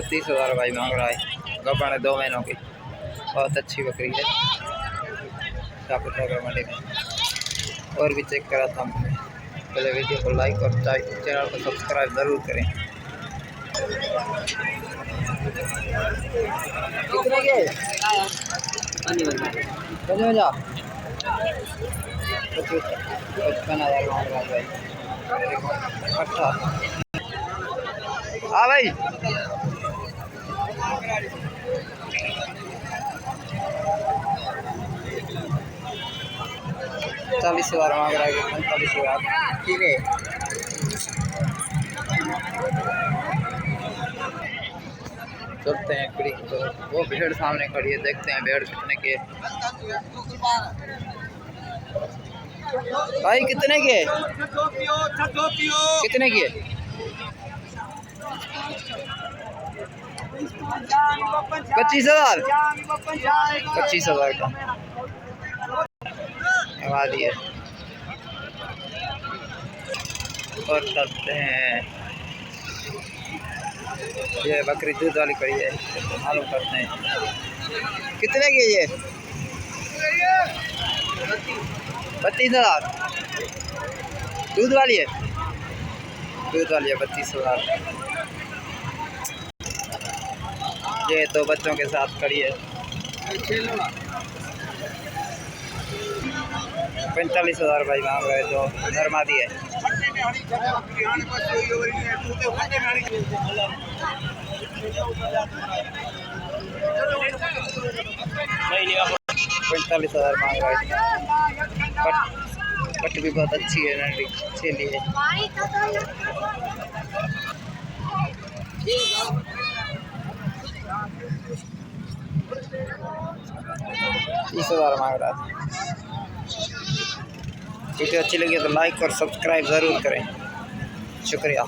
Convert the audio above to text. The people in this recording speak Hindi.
30,000 भाई मांग रहा है। गब्बन है 2 महीनों की, बहुत अच्छी बकरी है। शाहपुर मंडी में और भी चेक करा था हमने। पहले वीडियो को लाइक और चैनल को सब्सक्राइब ज़रूर करें। कितने के 55,000 मांग रहा है भाई। अच्छा हाँ भाई, 40,000 मांग रहा है। 45,000 ठीक है। चलते हैं खड़ी की तरफ। वो भेड़ सामने खड़ी है, देखते हैं भेड़ कितने के भाई। कितने के कितने के 25,000 25,000 का लगा दिए। और चलते हैं, ये बकरी दूध वाली खड़ी है, मालूम करते हैं कितने की ये। 32,000 दूध वाली है, 32,000। ये 2 बच्चों के साथ खड़ी है। 45,000 भाई मांग रहे, तो नरमादी है। 45,000 मांग रहा है। कट भी बहुत अच्छी है, नंडी चली है। 30,000 मांग रहा है। वीडियो अच्छी लगी तो लाइक और सब्सक्राइब ज़रूर करें। शुक्रिया।